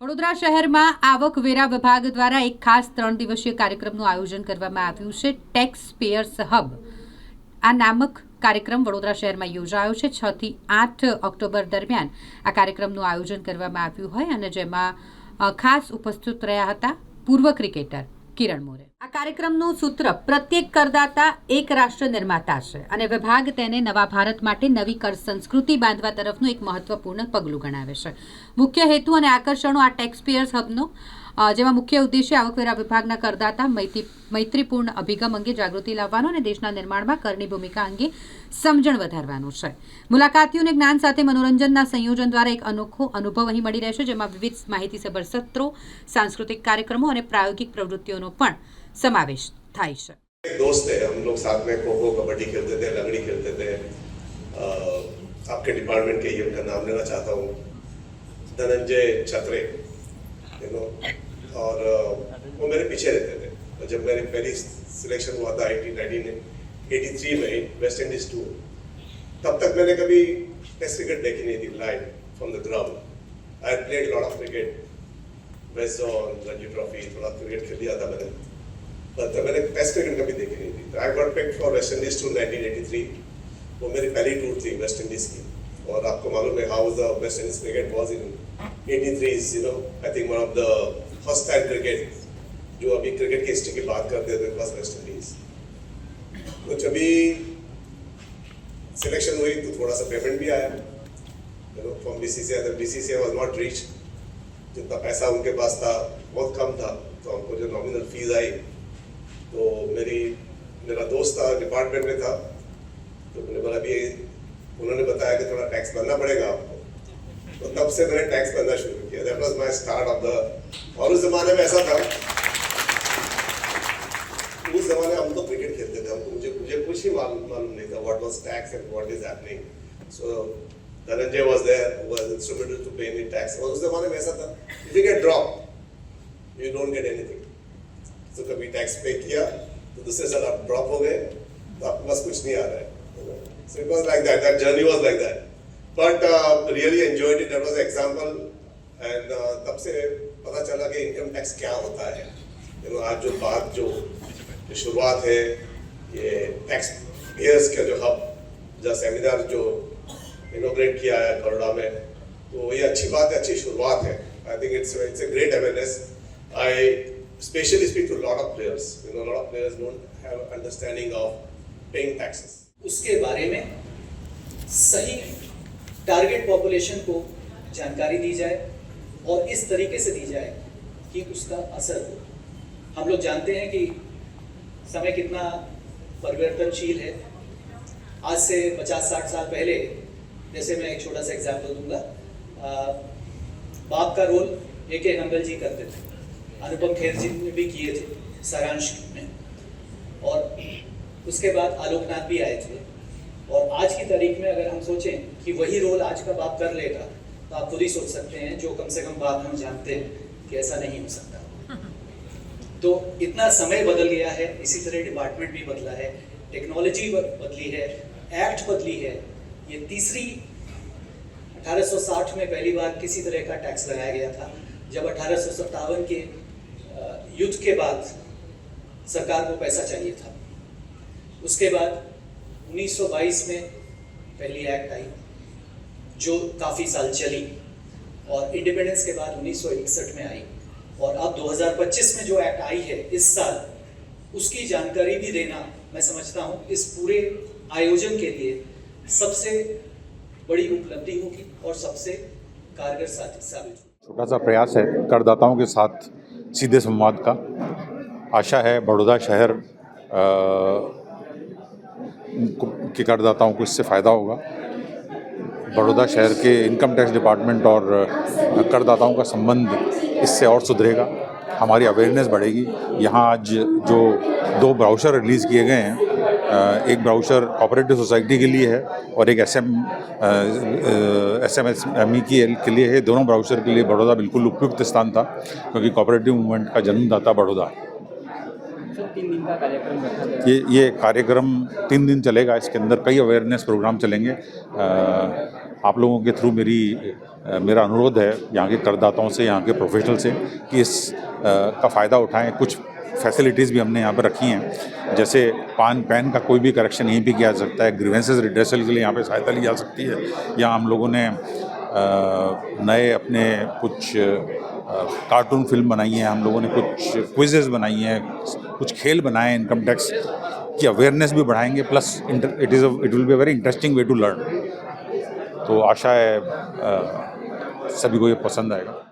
વડોદરા શહેરમાં આવકવેરા વિભાગ દ્વારા એક ખાસ 3 દિવસીય કાર્યક્રમનું આયોજન કરવામાં આવ્યું છે। ટેક્સ પેયર્સ હબ આ નામક કાર્યક્રમ વડોદરા શહેરમાં યોજાયો છે। 6 થી 8 ઓક્ટોબર દરમિયાન આ કાર્યક્રમનું આયોજન કરવામાં આવ્યું હોય અને જેમાં ખાસ ઉપસ્થિત રહ્યા હતા પૂર્વ ક્રિકેટર કિરણ મોરે। આ કાર્યક્રમનું સૂત્ર પ્રત્યેક કરદાતા એક રાષ્ટ્ર નિર્માતા છે અને વિભાગ તેને નવા ભારત માટે નવી કર સંસ્કૃતિ બાંધવા તરફનું એક મહત્વપૂર્ણ પગલું ગણાવે છે। મુખ્ય હેતુ અને આકર્ષણો આ ટેક્સ પેયર્સ હબનો જેમાં મુખ્ય ઉદ્દેશ્ય આવકવેરા વિભાગના કરદાતા મૈત્રીપૂર્ણ અભિગમ અંગે જાગૃતિ લાવવાનો અને દેશના નિર્માણમાં કરની ભૂમિકા અંગે સમજણ વધારવાનો છે। મુલાકાતીઓને જ્ઞાન સાથે મનોરંજનના સંયોજન દ્વારા એક અનોખો અનુભવ અહીં મળી રહેશે, જેમાં વિવિધ માહિતીસભર સત્રો, સાંસ્કૃતિક કાર્યક્રમો અને પ્રાયોગિક પ્રવૃત્તિઓનો પણ समावेश થાય છે। दोस्त थे, हम लोग साथ में खो खो कबड्डी खेलते थे, लंगड़ी खेलते थे। आपके डिपार्टमेंट के ये उनका नाम लेना चाहता हूँ, धनंजय छत्रे, यू नो, और वो मेरे पीछे रहते थे। और जब मेरी पहली सिलेक्शन हुआ था 1983 में वेस्ट इंडीज टूर, तब तक मैंने कभी टेस्ट क्रिकेट देखी नहीं थी live from the ground. I played lot of cricket, west zone, Ranji trophy, थोड़ा क्रिकेट खेल लिया था मैंने, तो मैंने टेस्ट क्रिकेट कभी देखी नहीं थी। I got picked for West Indies tour 1983। वो मेरी पहली टूर थी वेस्ट इंडीज की, और आपको मालूम है how the West Indies cricket was in 83s, you know. I think one of the first time cricket जो अभी क्रिकेट की हिस्ट्री की बात करते थे बस वेस्ट इंडीज। तो जब भी सिलेक्शन हुई तो थोड़ा सा पेमेंट भी आया, you know, from BCCI. The BCCI was not reach, जितना पैसा उनके पास था बहुत कम था, तो हमको जो नॉमिनल फीस आई, तो मेरा दोस्त था डिपार्टमेंट में था, तो मैंने बोला अभी उन्होंने बताया कि थोड़ा टैक्स भरना पड़ेगा आपको, तो तब से मैंने टैक्स भरना शुरू किया। That was my start of the. और उस जमाने में ऐसा था, उस जमाने हम तो क्रिकेट खेलते थे, हमको मुझे कुछ ही मालूम नहीं था what was tax and what is happening. So Dhananjay was there, who was instrumental to pay me tax. और उस जमाने में ऐसा था, if you get drop you don't get anything. तो कभी टैक्स पे किया तो दूसरे साल आप ड्रॉप हो गए तो आपके पास कुछ नहीं आ रहा है। So it was like that journey was like that, but really enjoyed it. That was example, and तब से पता चला कि इनकम टैक्स क्या होता है। यू नो, आज जो शुरुआत है ये टैक्स पेयर्स का जो हब जो सेमिनार जो इनोग्रेट किया है बड़ौदा में, तो ये अच्छी बात है, अच्छी शुरुआत है। I think it's a great awareness. I especially speak to a lot of players, you know, a lot of players don't have understanding of paying taxes. उसके बारे में सही टारगेट पॉपुलेशन को जानकारी दी जाए और इस तरीके से दी जाए कि उसका असर हो। हम लोग जानते हैं कि समय कितना परिवर्तनशील है। आज से 50-60 साल पहले, जैसे मैं एक छोटा सा एग्जाम्पल दूंगा, बाप का रोल A.K. नंगल जी करते थे, अनुपम खेर जी ने भी किए थे सारांश में, और उसके बाद आलोकनाथ भी आए थे। और आज की तारीख में अगर हम सोचें कि वही रोल आज का बाप कर लेगा, तो आप खुद ही सोच सकते हैं, जो कम से कम बात हम जानते हैं कि ऐसा नहीं हो सकता। तो इतना समय बदल गया है, इसी तरह डिपार्टमेंट भी बदला है, टेक्नोलॉजी बदली है, एक्ट बदली है। ये तीसरी 1860 में पहली बार किसी तरह का टैक्स लगाया गया था, जब 1857 के युद्ध के बाद सरकार को पैसा चाहिए था। उसके बाद 1922 में पहली एक्ट आई जो काफ़ी साल चली, और इंडिपेंडेंस के बाद 1961 में आई, और अब 2025 में जो एक्ट आई है इस साल, उसकी जानकारी भी देना मैं समझता हूँ इस पूरे आयोजन के लिए सबसे बड़ी उपलब्धि होगी और सबसे कारगर साबित होगी। छोटा सा प्रयास है करदाताओं के साथ सीधे संवाद का। आशा है बड़ौदा शहर के करदाताओं को इससे फ़ायदा होगा। बड़ौदा शहर के इनकम टैक्स डिपार्टमेंट और करदाताओं का संबंध इससे और सुधरेगा, हमारी अवेयरनेस बढ़ेगी। यहाँ आज जो 2 ब्राउचर रिलीज़ किए गए हैं, एक ब्राउचर कोऑपरेटिव सोसाइटी के लिए है और एक SMSME के लिए है। दोनों ब्राउचर के लिए बड़ौदा बिल्कुल उपयुक्त स्थान था, क्योंकि कोऑपरेटिव मूवमेंट का जन्मदाता बड़ौदा है। 3 दिन का कार्यक्रम रखा गया। ये कार्यक्रम 3 दिन चलेगा। इसके अंदर कई अवेयरनेस प्रोग्राम चलेंगे। आप लोगों के थ्रू मेरी मेरा अनुरोध है यहाँ के करदाताओं से, यहाँ के प्रोफेशनल से कि इस का फ़ायदा उठाएं। कुछ फैसिलिटीज़ भी हमने यहाँ पर रखी हैं, जैसे पैन का कोई भी करेक्शन यहीं पे किया जा सकता है, ग्रीवेंसेस रिड्रेसल के लिए यहाँ पे सहायता ली जा सकती है। यहाँ हम लोगों ने नए अपने कुछ कार्टून फिल्म बनाई हैं, हम लोगों ने कुछ क्विज़ेज़ बनाई हैं, कुछ खेल बनाए हैं, इनकम टैक्स की अवेयरनेस भी बढ़ाएंगे, plus it will be a very interesting way to learn. तो आशा है सभी को ये पसंद आएगा।